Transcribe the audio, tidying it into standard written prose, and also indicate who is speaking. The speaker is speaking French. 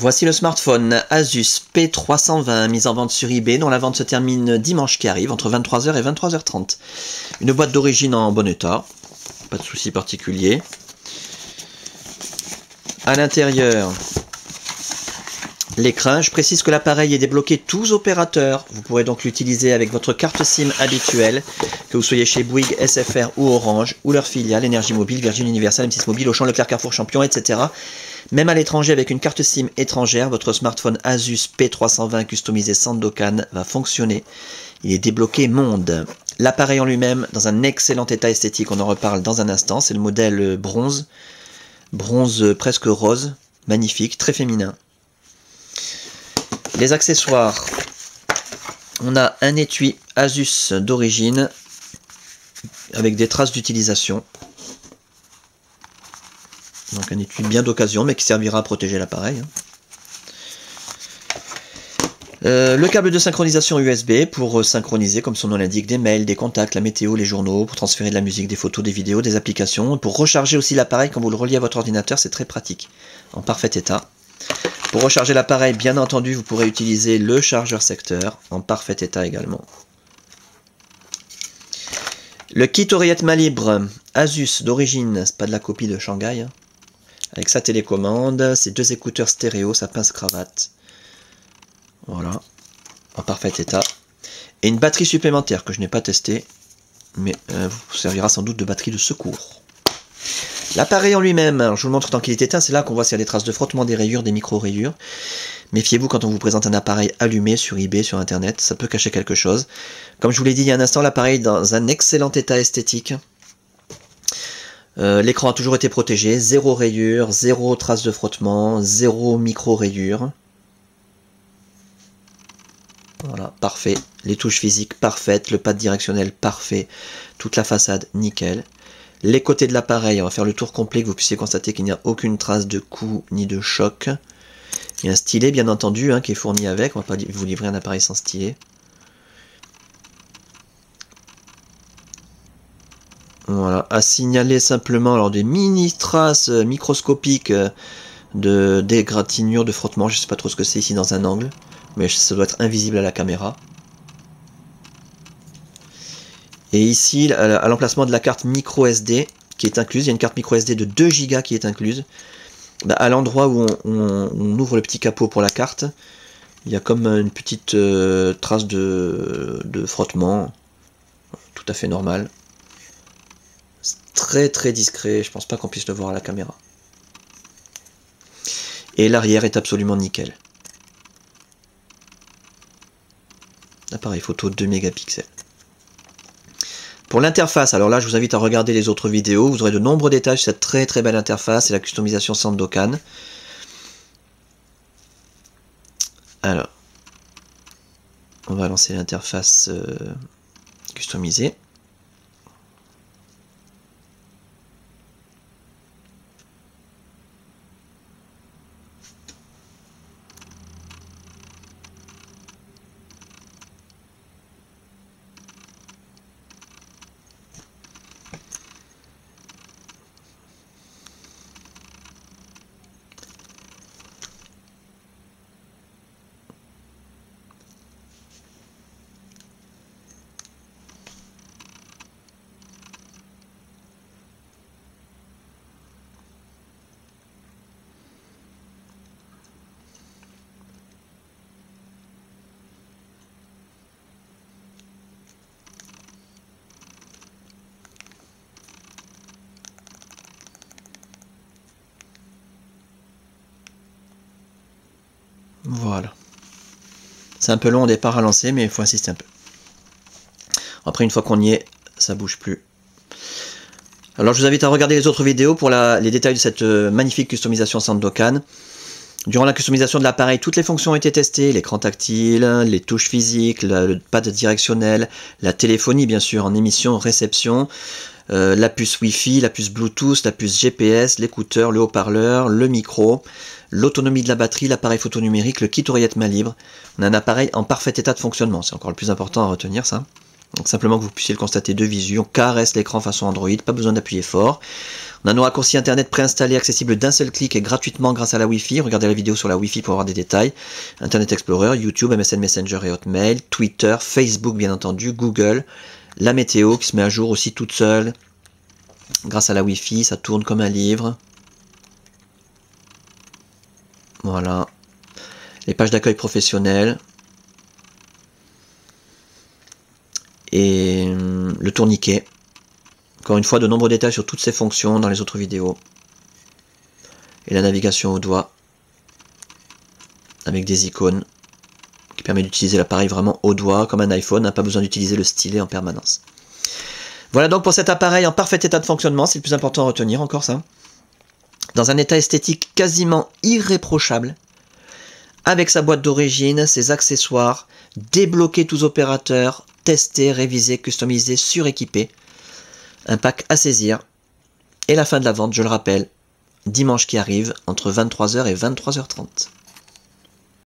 Speaker 1: Voici le smartphone Asus P320 mis en vente sur eBay, dont la vente se termine dimanche qui arrive entre 23h et 23h30. Une boîte d'origine en bon état, pas de souci particulier. À l'intérieur, l'écran. Je précise que l'appareil est débloqué tous opérateurs. Vous pourrez donc l'utiliser avec votre carte SIM habituelle, que vous soyez chez Bouygues, SFR ou Orange, ou leur filiale, Énergie Mobile, Virgin Universal, M6 Mobile, Auchan, Leclerc, Carrefour, Champion, etc. Même à l'étranger, avec une carte SIM étrangère, votre smartphone Asus P320 customisé Sandokan va fonctionner. Il est débloqué monde. L'appareil en lui-même, dans un excellent état esthétique, on en reparle dans un instant. C'est le modèle bronze. Bronze presque rose. Magnifique, très féminin. Les accessoires. On a un étui Asus d'origine avec des traces d'utilisation. Donc un étui bien d'occasion, mais qui servira à protéger l'appareil. Le câble de synchronisation USB pour synchroniser, comme son nom l'indique, des mails, des contacts, la météo, les journaux, pour transférer de la musique, des photos, des vidéos, des applications. Pour recharger aussi l'appareil quand vous le reliez à votre ordinateur, c'est très pratique, en parfait état. Pour recharger l'appareil, bien entendu, vous pourrez utiliser le chargeur secteur, en parfait état également. Le kit oreillette main libre Asus d'origine, c'est pas de la copie de Shanghai, hein. Avec sa télécommande, ses deux écouteurs stéréo, sa pince-cravate. Voilà, en parfait état. Et une batterie supplémentaire que je n'ai pas testée, mais vous servira sans doute de batterie de secours. L'appareil en lui-même, alors je vous le montre tant qu'il est éteint, c'est là qu'on voit s'il y a des traces de frottement, des rayures, des micro-rayures. Méfiez-vous quand on vous présente un appareil allumé sur eBay, sur internet, ça peut cacher quelque chose. Comme je vous l'ai dit il y a un instant, l'appareil est dans un excellent état esthétique. L'écran a toujours été protégé, zéro rayure, zéro trace de frottement, zéro micro-rayure. Voilà, parfait. Les touches physiques parfaites, le pad directionnel parfait, toute la façade nickel. Les côtés de l'appareil, on va faire le tour complet, que vous puissiez constater qu'il n'y a aucune trace de coup ni de choc. Il y a un stylet bien entendu qui est fourni avec, on ne va pas vous livrer un appareil sans stylet. Voilà, à signaler simplement alors des mini traces microscopiques de d'égratignures, de frottement, je ne sais pas trop ce que c'est ici dans un angle, mais ça doit être invisible à la caméra. Et ici, à l'emplacement de la carte micro SD qui est incluse, il y a une carte micro SD de 2 Go qui est incluse. Bah, à l'endroit où on ouvre le petit capot pour la carte, il y a comme une petite trace de frottement, tout à fait normal. Très très discret, je pense pas qu'on puisse le voir à la caméra. Et l'arrière est absolument nickel. Appareil photo 2 mégapixels. Pour l'interface, alors là je vous invite à regarder les autres vidéos, vous aurez de nombreux détails sur cette très très belle interface et la customisation Sandokan. Alors, on va lancer l'interface customisée. Voilà. C'est un peu long au départ à lancer, mais il faut insister un peu. Après, une fois qu'on y est, ça bouge plus. Alors, je vous invite à regarder les autres vidéos pour les détails de cette magnifique customisation Sandokan. Durant la customisation de l'appareil, toutes les fonctions ont été testées, l'écran tactile, les touches physiques, le pad directionnel, la téléphonie bien sûr en émission, réception, la puce Wi-Fi, la puce Bluetooth, la puce GPS, l'écouteur, le haut-parleur, le micro, l'autonomie de la batterie, l'appareil photo numérique, le kit oreillette main libre. On a un appareil en parfait état de fonctionnement, c'est encore le plus important à retenir ça. Donc simplement que vous puissiez le constater de visu, on caresse l'écran façon Android, pas besoin d'appuyer fort. On a nos raccourcis internet préinstallés, accessibles d'un seul clic et gratuitement grâce à la Wi-Fi. Regardez la vidéo sur la Wi-Fi pour avoir des détails. Internet Explorer, YouTube, MSN Messenger et Hotmail, Twitter, Facebook bien entendu, Google, la météo qui se met à jour aussi toute seule. Grâce à la Wi-Fi, ça tourne comme un livre. Voilà. Les pages d'accueil professionnelles. Et le tourniquet. Encore une fois, de nombreux détails sur toutes ces fonctions dans les autres vidéos. Et la navigation au doigt. Avec des icônes. Qui permet d'utiliser l'appareil vraiment au doigt, comme un iPhone. N'a pas besoin d'utiliser le stylet en permanence. Voilà donc pour cet appareil en parfait état de fonctionnement. C'est le plus important à retenir, encore ça. Dans un état esthétique quasiment irréprochable. Avec sa boîte d'origine, ses accessoires, débloquer tous opérateurs, tester, réviser, customiser, suréquiper. Un pack à saisir. Et la fin de la vente, je le rappelle, dimanche qui arrive, entre 23h et 23h30.